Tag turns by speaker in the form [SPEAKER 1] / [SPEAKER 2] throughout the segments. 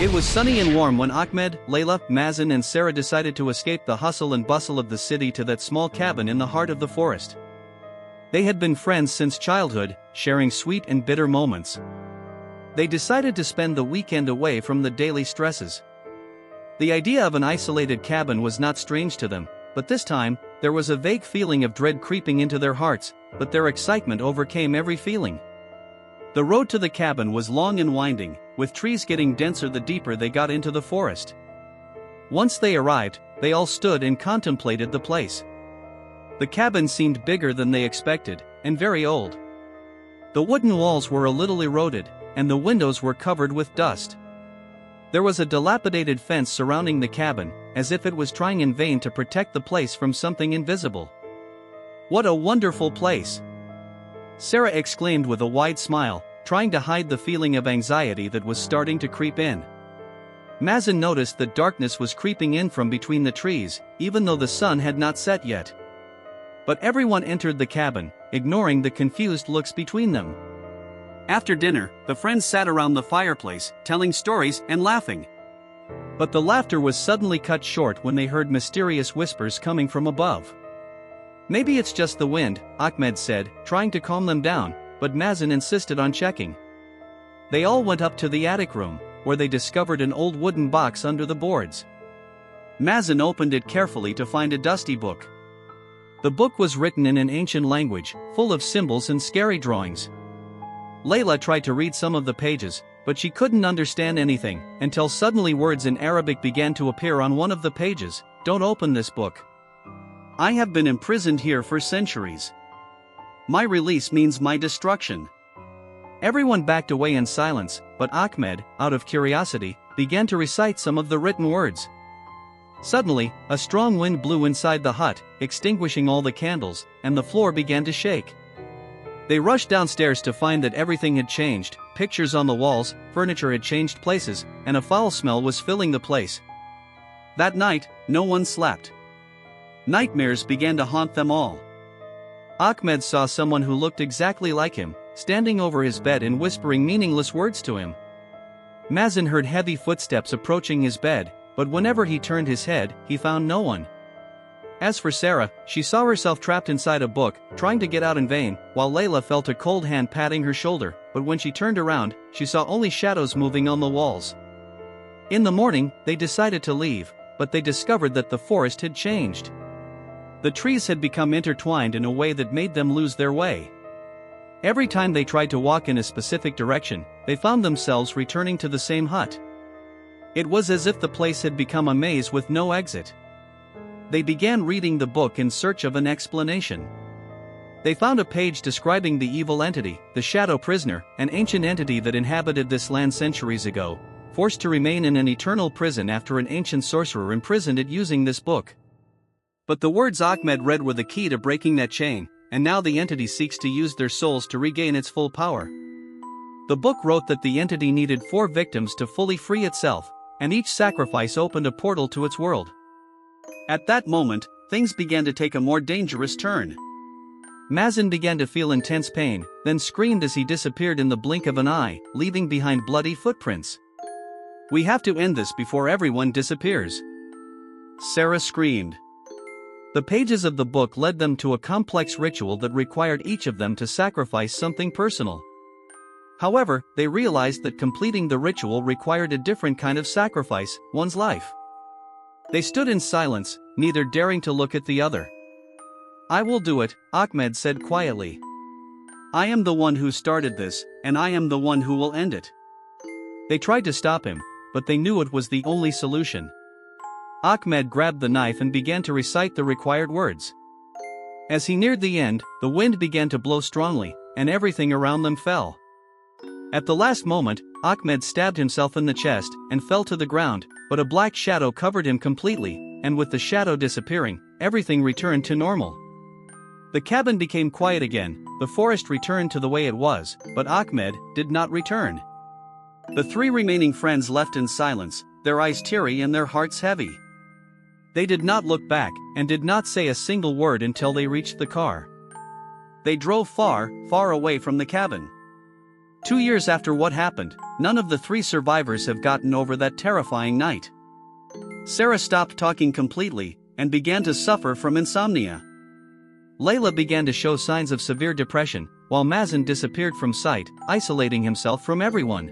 [SPEAKER 1] It was sunny and warm when Ahmed, Layla, Mazen and Sarah decided to escape the hustle and bustle of the city to that small cabin in the heart of the forest. They had been friends since childhood, sharing sweet and bitter moments. They decided to spend the weekend away from the daily stresses. The idea of an isolated cabin was not strange to them, but this time, there was a vague feeling of dread creeping into their hearts, but their excitement overcame every feeling. The road to the cabin was long and winding, with trees getting denser the deeper they got into the forest. Once they arrived, they all stood and contemplated the place. The cabin seemed bigger than they expected, and very old. The wooden walls were a little eroded, and the windows were covered with dust. There was a dilapidated fence surrounding the cabin, as if it was trying in vain to protect the place from something invisible. "What a wonderful place!" Sarah exclaimed with a wide smile, trying to hide the feeling of anxiety that was starting to creep in. Mazen noticed that darkness was creeping in from between the trees, even though the sun had not set yet. But everyone entered the cabin, ignoring the confused looks between them. After dinner, the friends sat around the fireplace, telling stories and laughing. But the laughter was suddenly cut short when they heard mysterious whispers coming from above. "Maybe it's just the wind," Ahmed said, trying to calm them down, but Mazen insisted on checking. They all went up to the attic room, where they discovered an old wooden box under the boards. Mazen opened it carefully to find a dusty book. The book was written in an ancient language, full of symbols and scary drawings. Layla tried to read some of the pages, but she couldn't understand anything, until suddenly words in Arabic began to appear on one of the pages. "Don't open this book. I have been imprisoned here for centuries. My release means my destruction." Everyone backed away in silence, but Ahmed, out of curiosity, began to recite some of the written words. Suddenly, a strong wind blew inside the hut, extinguishing all the candles, and the floor began to shake. They rushed downstairs to find that everything had changed. Pictures on the walls, furniture had changed places, and a foul smell was filling the place. That night, no one slept. Nightmares began to haunt them all. Ahmed saw someone who looked exactly like him, standing over his bed and whispering meaningless words to him. Mazen heard heavy footsteps approaching his bed, but whenever he turned his head, he found no one. As for Sarah, she saw herself trapped inside a book, trying to get out in vain, while Layla felt a cold hand patting her shoulder, but when she turned around, she saw only shadows moving on the walls. In the morning, they decided to leave, but they discovered that the forest had changed. The trees had become intertwined in a way that made them lose their way. Every time they tried to walk in a specific direction, they found themselves returning to the same hut. It was as if the place had become a maze with no exit. They began reading the book in search of an explanation. They found a page describing the evil entity, the Shadow Prisoner, an ancient entity that inhabited this land centuries ago, forced to remain in an eternal prison after an ancient sorcerer imprisoned it using this book. But the words Ahmed read were the key to breaking that chain, and now the entity seeks to use their souls to regain its full power. The book wrote that the entity needed 4 victims to fully free itself, and each sacrifice opened a portal to its world. At that moment, things began to take a more dangerous turn. Mazen began to feel intense pain, then screamed as he disappeared in the blink of an eye, leaving behind bloody footprints. "We have to end this before everyone disappears," Sarah screamed. The pages of the book led them to a complex ritual that required each of them to sacrifice something personal. However, they realized that completing the ritual required a different kind of sacrifice, one's life. They stood in silence, neither daring to look at the other. "I will do it," Ahmed said quietly. "I am the one who started this, and I am the one who will end it." They tried to stop him, but they knew it was the only solution. Ahmed grabbed the knife and began to recite the required words. As he neared the end, the wind began to blow strongly, and everything around them fell. At the last moment, Ahmed stabbed himself in the chest and fell to the ground, but a black shadow covered him completely, and with the shadow disappearing, everything returned to normal. The cabin became quiet again, the forest returned to the way it was, but Ahmed did not return. The 3 remaining friends left in silence, their eyes teary and their hearts heavy. They did not look back, and did not say a single word until they reached the car. They drove far, far away from the cabin. 2 years after what happened, none of the 3 survivors have gotten over that terrifying night. Sarah stopped talking completely and began to suffer from insomnia. Layla began to show signs of severe depression, while Mazen disappeared from sight, isolating himself from everyone.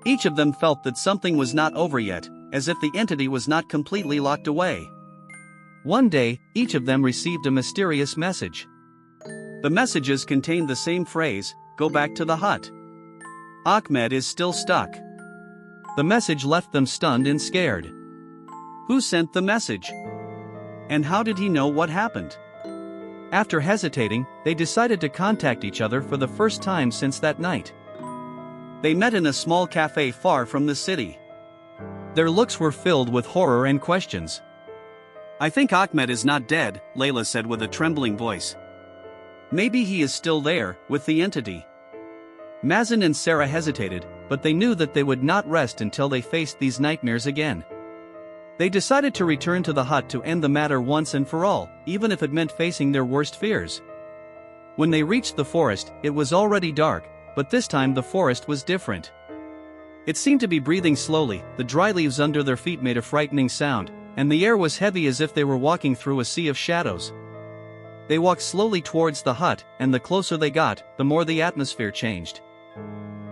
[SPEAKER 1] Each of them felt that something was not over yet, as if the entity was not completely locked away. One day, each of them received a mysterious message. The messages contained the same phrase, "Go back to the hut." Ahmed is still stuck. The message left them stunned and scared. Who sent the message? And how did he know what happened? After hesitating, they decided to contact each other for the first time since that night. They met in a small cafe far from the city. Their looks were filled with horror and questions. "I think Ahmed is not dead," Layla said with a trembling voice. "Maybe he is still there, with the entity." Mazen and Sarah hesitated, but they knew that they would not rest until they faced these nightmares again. They decided to return to the hut to end the matter once and for all, even if it meant facing their worst fears. When they reached the forest, it was already dark, but this time the forest was different. It seemed to be breathing slowly, the dry leaves under their feet made a frightening sound, and the air was heavy as if they were walking through a sea of shadows. They walked slowly towards the hut, and the closer they got, the more the atmosphere changed.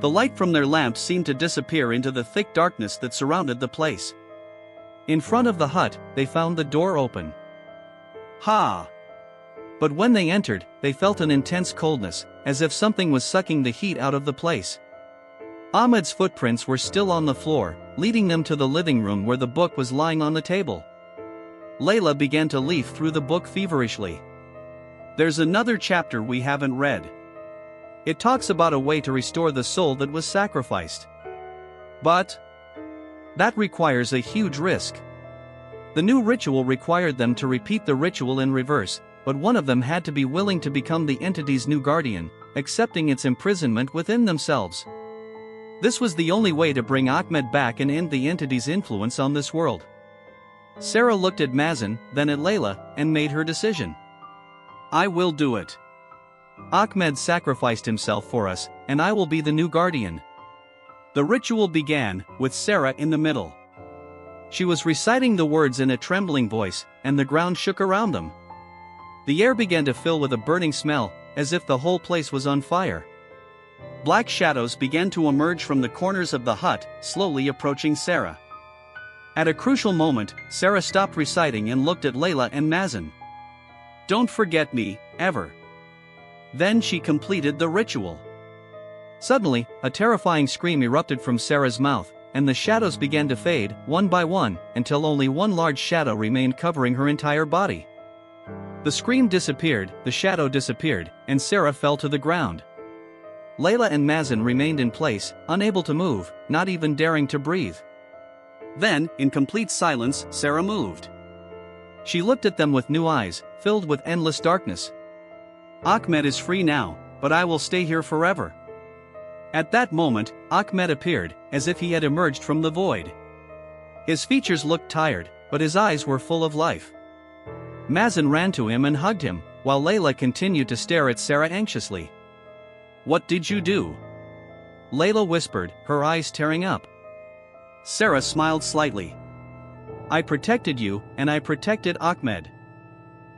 [SPEAKER 1] The light from their lamps seemed to disappear into the thick darkness that surrounded the place. In front of the hut, they found the door open. Ha! But when they entered, they felt an intense coldness, as if something was sucking the heat out of the place. Ahmed's footprints were still on the floor, leading them to the living room where the book was lying on the table. Layla began to leaf through the book feverishly. There's another chapter we haven't read. It talks about a way to restore the soul that was sacrificed. But that requires a huge risk. The new ritual required them to repeat the ritual in reverse, but one of them had to be willing to become the entity's new guardian, accepting its imprisonment within themselves. This was the only way to bring Ahmed back and end the entity's influence on this world. Sarah looked at Mazen, then at Layla, and made her decision. "I will do it. Ahmed sacrificed himself for us, and I will be the new guardian." The ritual began, with Sarah in the middle. She was reciting the words in a trembling voice, and the ground shook around them. The air began to fill with a burning smell, as if the whole place was on fire. Black shadows began to emerge from the corners of the hut, slowly approaching Sarah. At a crucial moment, Sarah stopped reciting and looked at Layla and Mazen. "Don't forget me, ever." Then she completed the ritual. Suddenly, a terrifying scream erupted from Sarah's mouth, and the shadows began to fade, one by one, until only one large shadow remained covering her entire body. The scream disappeared, the shadow disappeared, and Sarah fell to the ground. Layla and Mazen remained in place, unable to move, not even daring to breathe. Then, in complete silence, Sarah moved. She looked at them with new eyes, filled with endless darkness. "Ahmed is free now, but I will stay here forever." At that moment, Ahmed appeared, as if he had emerged from the void. His features looked tired, but his eyes were full of life. Mazen ran to him and hugged him, while Layla continued to stare at Sarah anxiously. "What did you do?" Layla whispered, her eyes tearing up. Sarah smiled slightly. "I protected you, and I protected Ahmed.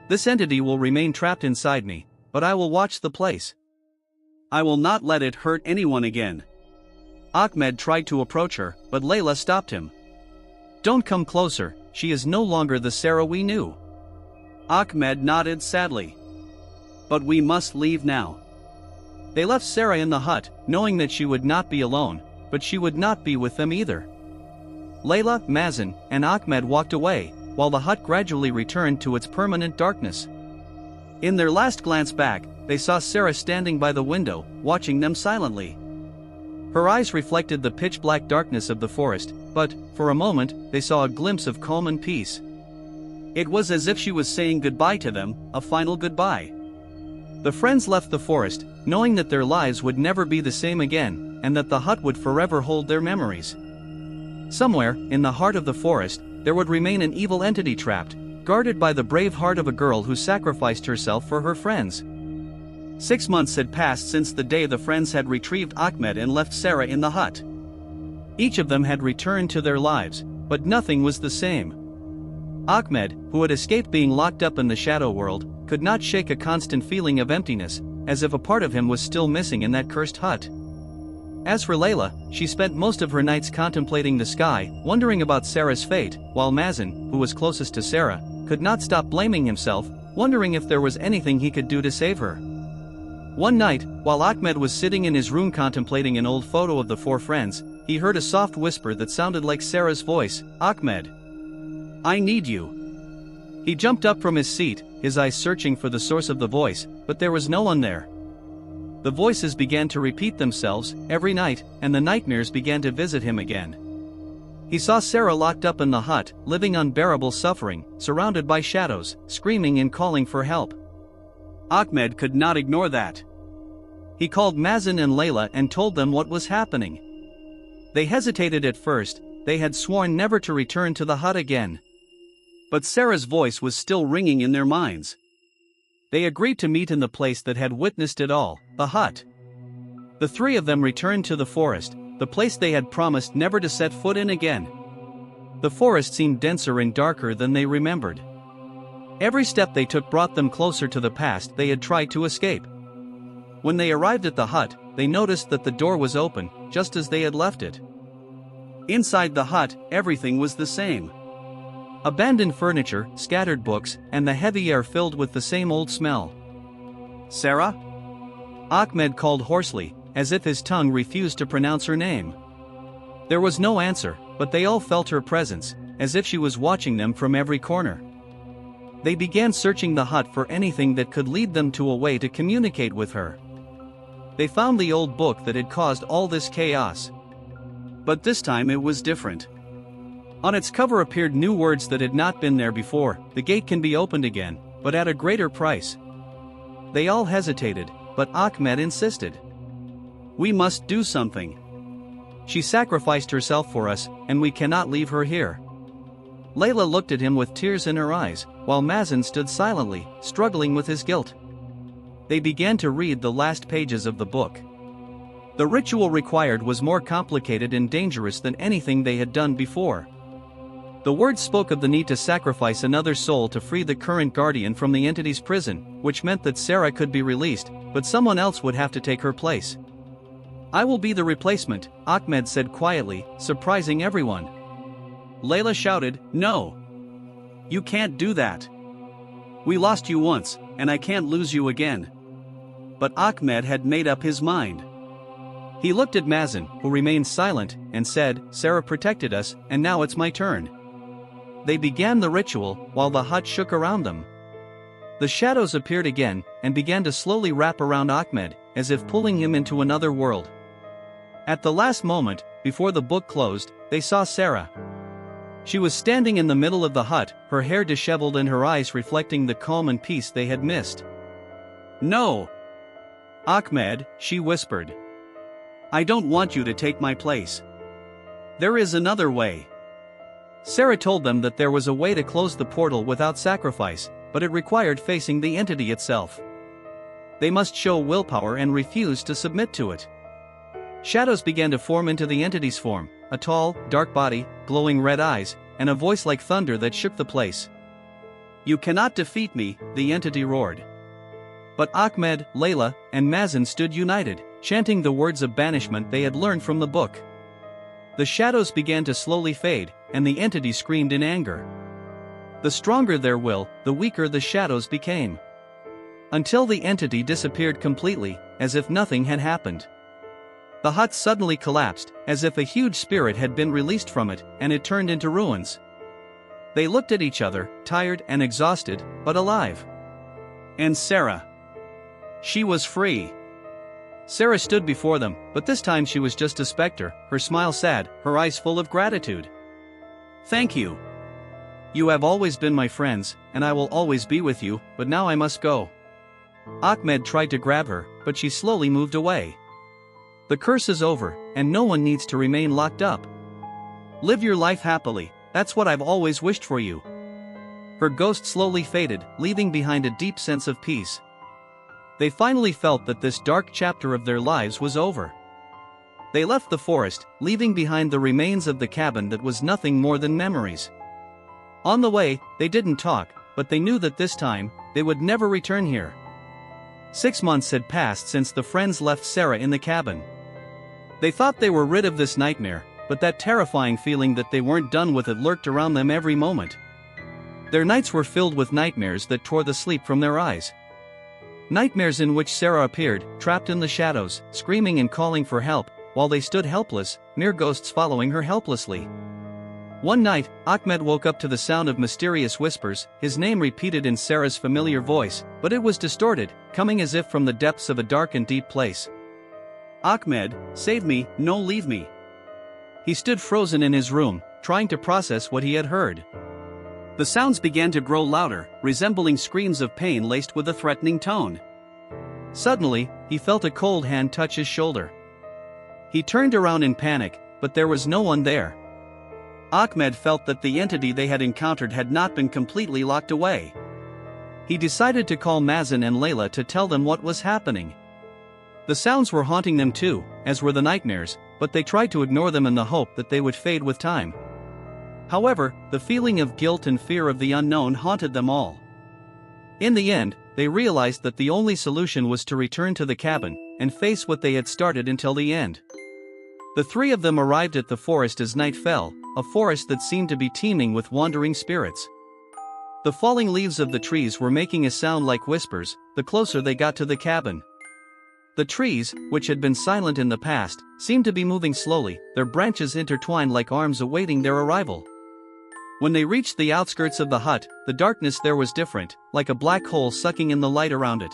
[SPEAKER 1] This entity will remain trapped inside me, but I will watch the place. I will not let it hurt anyone again." Ahmed tried to approach her, but Layla stopped him. "Don't come closer, she is no longer the Sarah we knew." Ahmed nodded sadly. "But we must leave now." They left Sarah in the hut, knowing that she would not be alone, but she would not be with them either. Layla, Mazen, and Ahmed walked away, while the hut gradually returned to its permanent darkness. In their last glance back, they saw Sarah standing by the window, watching them silently. Her eyes reflected the pitch-black darkness of the forest, but, for a moment, they saw a glimpse of calm and peace. It was as if she was saying goodbye to them, a final goodbye. The friends left the forest, knowing that their lives would never be the same again, and that the hut would forever hold their memories. Somewhere, in the heart of the forest, there would remain an evil entity trapped, guarded by the brave heart of a girl who sacrificed herself for her friends. 6 months had passed since the day the friends had retrieved Ahmed and left Sarah in the hut. Each of them had returned to their lives, but nothing was the same. Ahmed, who had escaped being locked up in the shadow world, could not shake a constant feeling of emptiness, as if a part of him was still missing in that cursed hut. As for Layla, she spent most of her nights contemplating the sky, wondering about Sarah's fate, while Mazen, who was closest to Sarah, could not stop blaming himself, wondering if there was anything he could do to save her. One night, while Ahmed was sitting in his room contemplating an old photo of the four friends, he heard a soft whisper that sounded like Sarah's voice. "Ahmed, I need you." He jumped up from his seat, his eyes searching for the source of the voice, but there was no one there. The voices began to repeat themselves every night, and the nightmares began to visit him again. He saw Sarah locked up in the hut, living unbearable suffering, surrounded by shadows, screaming and calling for help. Ahmed could not ignore that. He called Mazen and Layla and told them what was happening. They hesitated at first. They had sworn never to return to the hut again. But Sarah's voice was still ringing in their minds. They agreed to meet in the place that had witnessed it all, the hut. The three of them returned to the forest, the place they had promised never to set foot in again. The forest seemed denser and darker than they remembered. Every step they took brought them closer to the past they had tried to escape. When they arrived at the hut, they noticed that the door was open, just as they had left it. Inside the hut, everything was the same. Abandoned furniture, scattered books, and the heavy air filled with the same old smell. "Sarah?" Ahmed called hoarsely, as if his tongue refused to pronounce her name. There was no answer, but they all felt her presence, as if she was watching them from every corner. They began searching the hut for anything that could lead them to a way to communicate with her. They found the old book that had caused all this chaos. But this time it was different. On its cover appeared new words that had not been there before. "The gate can be opened again, but at a greater price." They all hesitated, but Ahmed insisted. "We must do something. She sacrificed herself for us, and we cannot leave her here." Layla looked at him with tears in her eyes, while Mazen stood silently, struggling with his guilt. They began to read the last pages of the book. The ritual required was more complicated and dangerous than anything they had done before. The words spoke of the need to sacrifice another soul to free the current guardian from the entity's prison, which meant that Sarah could be released, but someone else would have to take her place. "I will be the replacement," Ahmed said quietly, surprising everyone. Layla shouted, "No! You can't do that. We lost you once, and I can't lose you again." But Ahmed had made up his mind. He looked at Mazen, who remained silent, and said, "Sarah protected us, and now it's my turn." They began the ritual, while the hut shook around them. The shadows appeared again, and began to slowly wrap around Ahmed, as if pulling him into another world. At the last moment, before the book closed, they saw Sarah. She was standing in the middle of the hut, her hair disheveled and her eyes reflecting the calm and peace they had missed. "No! Ahmed," she whispered. "I don't want you to take my place. There is another way." Sarah told them that there was a way to close the portal without sacrifice, but it required facing the entity itself. They must show willpower and refuse to submit to it. Shadows began to form into the entity's form, a tall, dark body, glowing red eyes, and a voice like thunder that shook the place. "You cannot defeat me," the entity roared. But Ahmed, Layla, and Mazen stood united, chanting the words of banishment they had learned from the book. The shadows began to slowly fade, and the entity screamed in anger. The stronger their will, the weaker the shadows became. Until the entity disappeared completely, as if nothing had happened. The hut suddenly collapsed, as if a huge spirit had been released from it, and it turned into ruins. They looked at each other, tired and exhausted, but alive. And Sarah. She was free. Sarah stood before them, but this time she was just a specter, her smile sad, her eyes full of gratitude. "Thank you. You have always been my friends, and I will always be with you, but now I must go." Ahmed tried to grab her, but she slowly moved away. "The curse is over, and no one needs to remain locked up. Live your life happily, that's what I've always wished for you." Her ghost slowly faded, leaving behind a deep sense of peace. They finally felt that this dark chapter of their lives was over. They left the forest, leaving behind the remains of the cabin that was nothing more than memories. On the way, they didn't talk, but they knew that this time, they would never return here. 6 months had passed since the friends left Sarah in the cabin. They thought they were rid of this nightmare, but that terrifying feeling that they weren't done with it lurked around them every moment. Their nights were filled with nightmares that tore the sleep from their eyes. Nightmares in which Sarah appeared, trapped in the shadows, screaming and calling for help, while they stood helpless, mere ghosts following her helplessly. One night, Ahmed woke up to the sound of mysterious whispers, his name repeated in Sarah's familiar voice, but it was distorted, coming as if from the depths of a dark and deep place. "Ahmed, save me, no leave me." He stood frozen in his room, trying to process what he had heard. The sounds began to grow louder, resembling screams of pain laced with a threatening tone. Suddenly, he felt a cold hand touch his shoulder. He turned around in panic, but there was no one there. Ahmed felt that the entity they had encountered had not been completely locked away. He decided to call Mazen and Layla to tell them what was happening. The sounds were haunting them too, as were the nightmares, but they tried to ignore them in the hope that they would fade with time. However, the feeling of guilt and fear of the unknown haunted them all. In the end, they realized that the only solution was to return to the cabin and face what they had started until the end. The three of them arrived at the forest as night fell, a forest that seemed to be teeming with wandering spirits. The falling leaves of the trees were making a sound like whispers, the closer they got to the cabin. The trees, which had been silent in the past, seemed to be moving slowly, their branches intertwined like arms awaiting their arrival. When they reached the outskirts of the hut, the darkness there was different, like a black hole sucking in the light around it.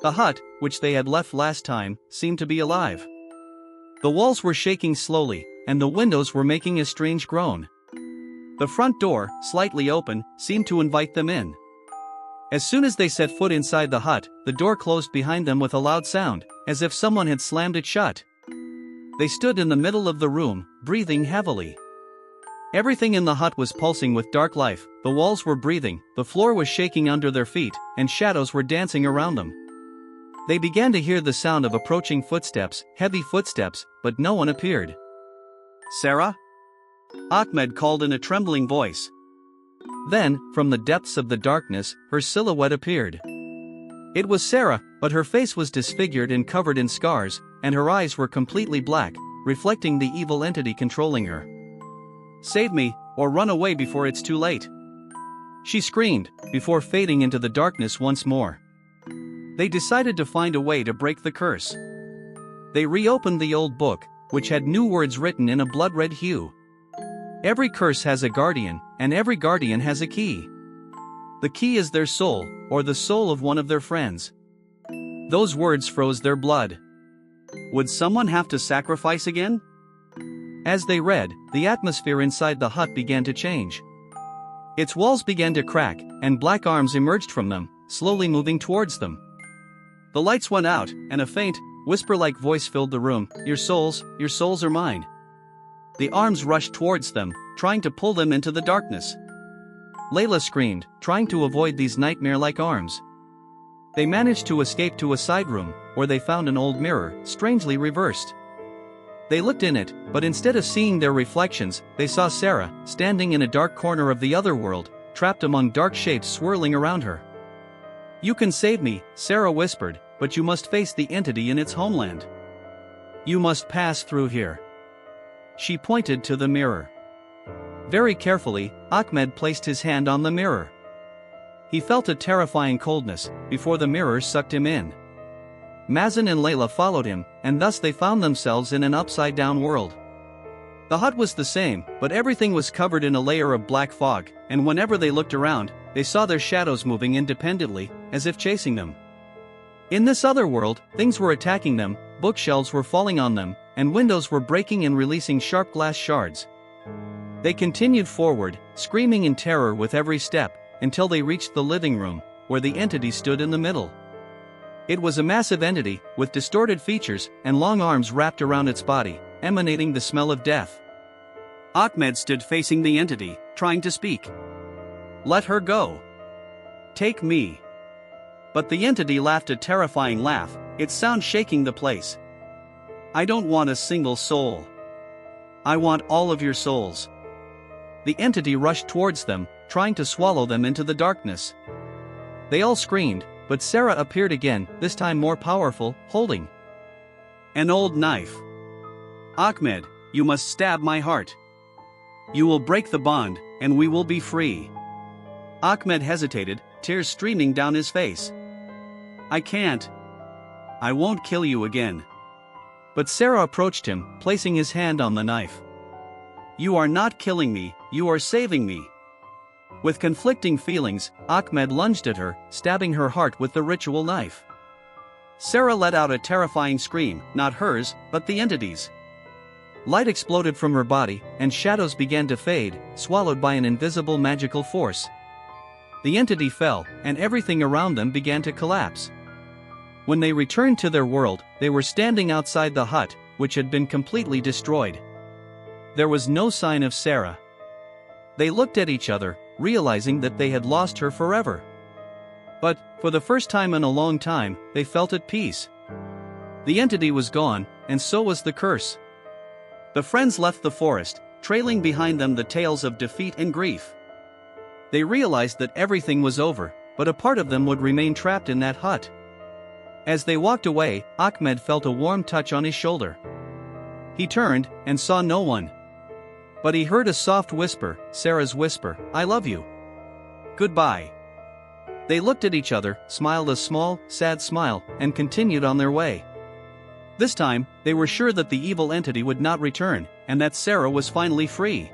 [SPEAKER 1] The hut, which they had left last time, seemed to be alive. The walls were shaking slowly, and the windows were making a strange groan. The front door, slightly open, seemed to invite them in. As soon as they set foot inside the hut, the door closed behind them with a loud sound, as if someone had slammed it shut. They stood in the middle of the room, breathing heavily. Everything in the hut was pulsing with dark life, the walls were breathing, the floor was shaking under their feet, and shadows were dancing around them. They began to hear the sound of approaching footsteps, heavy footsteps, but no one appeared. "Sarah?" Ahmed called in a trembling voice. Then, from the depths of the darkness, her silhouette appeared. It was Sarah, but her face was disfigured and covered in scars, and her eyes were completely black, reflecting the evil entity controlling her. "Save me, or run away before it's too late," she screamed, before fading into the darkness once more. They decided to find a way to break the curse. They reopened the old book, which had new words written in a blood-red hue. Every curse has a guardian, and every guardian has a key. The key is their soul, or the soul of one of their friends. Those words froze their blood. Would someone have to sacrifice again? As they read, the atmosphere inside the hut began to change. Its walls began to crack, and black arms emerged from them, slowly moving towards them. The lights went out, and a faint, whisper-like voice filled the room. Your souls are mine." The arms rushed towards them, trying to pull them into the darkness. Layla screamed, trying to avoid these nightmare-like arms. They managed to escape to a side room, where they found an old mirror, strangely reversed. They looked in it, but instead of seeing their reflections, they saw Sarah, standing in a dark corner of the other world, trapped among dark shapes swirling around her. "You can save me," Sarah whispered, "but you must face the entity in its homeland. You must pass through here." She pointed to the mirror. Very carefully, Ahmed placed his hand on the mirror. He felt a terrifying coldness, before the mirror sucked him in. Mazen and Layla followed him, and thus they found themselves in an upside-down world. The hut was the same, but everything was covered in a layer of black fog, and whenever they looked around, they saw their shadows moving independently, as if chasing them. In this other world, things were attacking them, bookshelves were falling on them, and windows were breaking and releasing sharp glass shards. They continued forward, screaming in terror with every step, until they reached the living room, where the entity stood in the middle. It was a massive entity, with distorted features, and long arms wrapped around its body, emanating the smell of death. Ahmed stood facing the entity, trying to speak. "Let her go. Take me." But the entity laughed a terrifying laugh, its sound shaking the place. "I don't want a single soul. I want all of your souls." The entity rushed towards them, trying to swallow them into the darkness. They all screamed, but Sarah appeared again, this time more powerful, holding an old knife. "Ahmed, you must stab my heart. You will break the bond, and we will be free." Ahmed hesitated, tears streaming down his face. "I can't. I won't kill you again." But Sarah approached him, placing his hand on the knife. "You are not killing me, you are saving me." With conflicting feelings, Ahmed lunged at her, stabbing her heart with the ritual knife. Sarah let out a terrifying scream, not hers, but the entity's. Light exploded from her body, and shadows began to fade, swallowed by an invisible magical force. The entity fell, and everything around them began to collapse. When they returned to their world, they were standing outside the hut, which had been completely destroyed. There was no sign of Sarah. They looked at each other, realizing that they had lost her forever. But, for the first time in a long time, they felt at peace. The entity was gone, and so was the curse. The friends left the forest, trailing behind them the tales of defeat and grief. They realized that everything was over, but a part of them would remain trapped in that hut. As they walked away, Ahmed felt a warm touch on his shoulder. He turned, and saw no one. But he heard a soft whisper, Sarah's whisper, "I love you. Goodbye." They looked at each other, smiled a small, sad smile, and continued on their way. This time, they were sure that the evil entity would not return, and that Sarah was finally free.